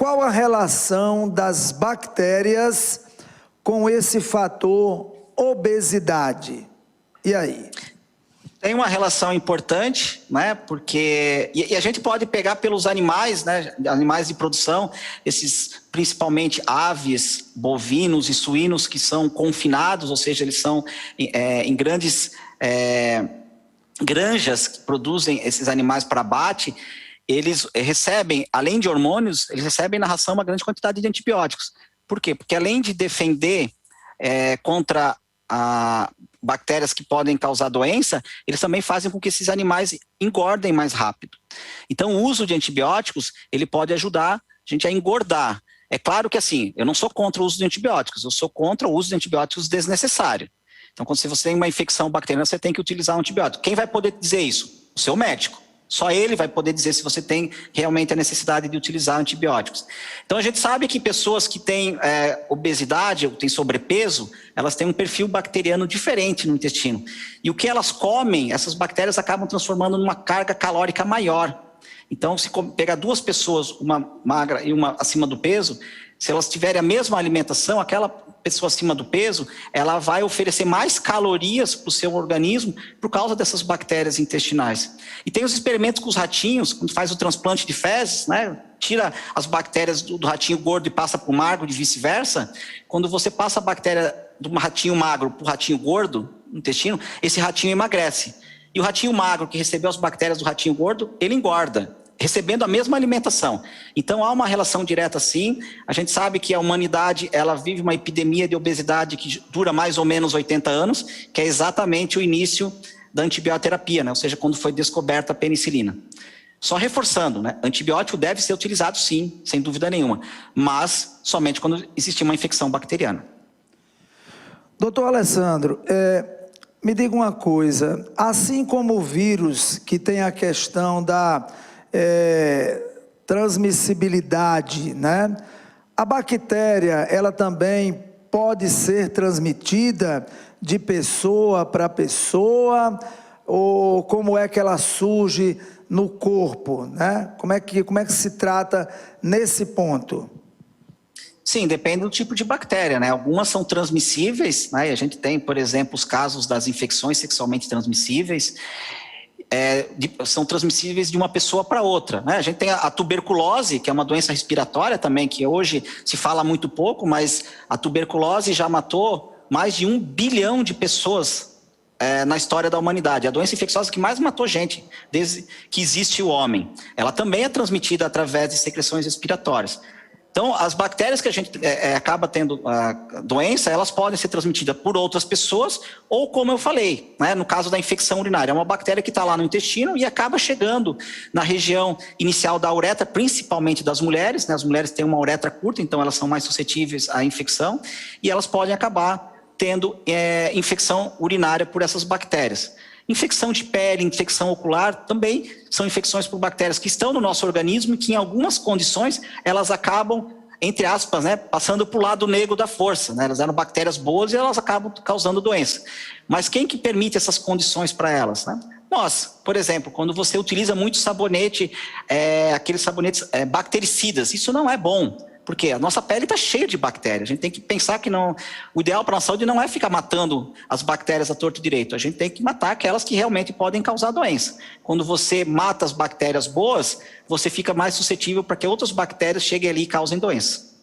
qual a relação das bactérias com esse fator obesidade? E aí? Tem uma relação importante, né? Porque e a gente pode pegar pelos animais, né? Animais de produção, esses principalmente aves, bovinos e suínos que são confinados, ou seja, eles são em grandes granjas que produzem esses animais para abate. Eles recebem, além de hormônios, eles recebem na ração uma grande quantidade de antibióticos. Por quê? Porque além de defender contra bactérias que podem causar doença, eles também fazem com que esses animais engordem mais rápido. Então, o uso de antibióticos, ele pode ajudar a gente a engordar. É claro que, assim, eu não sou contra o uso de antibióticos, eu sou contra o uso de antibióticos desnecessário. Então, quando você tem uma infecção bacteriana, você tem que utilizar um antibiótico. Quem vai poder dizer isso? O seu médico. Só ele vai poder dizer se você tem realmente a necessidade de utilizar antibióticos. Então, a gente sabe que pessoas que têm obesidade ou têm sobrepeso, elas têm um perfil bacteriano diferente no intestino. E o que elas comem, essas bactérias acabam transformando numa carga calórica maior. Então, se pegar duas pessoas, uma magra e uma acima do peso, se elas tiverem a mesma alimentação, aquela pessoa acima do peso, ela vai oferecer mais calorias para o seu organismo por causa dessas bactérias intestinais. E tem os experimentos com os ratinhos, quando faz o transplante de fezes, né? Tira as bactérias do ratinho gordo e passa para o magro, e vice-versa. Quando você passa a bactéria do ratinho magro para o ratinho gordo no intestino, esse ratinho emagrece. E o ratinho magro que recebeu as bactérias do ratinho gordo, ele engorda, recebendo a mesma alimentação. Então há uma relação direta sim. A gente sabe que a humanidade ela vive uma epidemia de obesidade que dura mais ou menos 80 anos, que é exatamente o início da antibioterapia, né? Ou seja, quando foi descoberta a penicilina. Só reforçando, né? Antibiótico deve ser utilizado sim, sem dúvida nenhuma, mas somente quando existir uma infecção bacteriana. Doutor Alessandro, me diga uma coisa, assim como o vírus que tem a questão da transmissibilidade, né? A bactéria, ela também pode ser transmitida de pessoa para pessoa, ou como é que ela surge no corpo, né? Como é que se trata nesse ponto? Sim, depende do tipo de bactéria, né? Algumas são transmissíveis, né? A gente tem, por exemplo, os casos das infecções sexualmente transmissíveis, são transmissíveis de uma pessoa para outra, né? A gente tem a tuberculose, que é uma doença respiratória também, que hoje se fala muito pouco, mas a tuberculose já matou mais de 1 bilhão de pessoas na história da humanidade. A doença infecciosa que mais matou gente desde que existe o homem. Ela também é transmitida através de secreções respiratórias. Então, as bactérias que a gente acaba tendo a doença, elas podem ser transmitidas por outras pessoas ou, como eu falei, né, no caso da infecção urinária, é uma bactéria que está lá no intestino e acaba chegando na região inicial da uretra, principalmente das mulheres, né? As mulheres têm uma uretra curta, então elas são mais suscetíveis à infecção e elas podem acabar tendo infecção urinária por essas bactérias. Infecção de pele, infecção ocular, também são infecções por bactérias que estão no nosso organismo e que em algumas condições elas acabam, entre aspas, né, passando para o lado negro da força, né? Elas eram bactérias boas e elas acabam causando doença. Mas quem que permite essas condições para elas, né? Nós, por exemplo, quando você utiliza muito sabonete, aqueles sabonetes bactericidas, isso não é bom. Porque a nossa pele está cheia de bactérias. A gente tem que pensar que não, o ideal para a nossa saúde não é ficar matando as bactérias à torto e direito. A gente tem que matar aquelas que realmente podem causar doença. Quando você mata as bactérias boas, você fica mais suscetível para que outras bactérias cheguem ali e causem doença.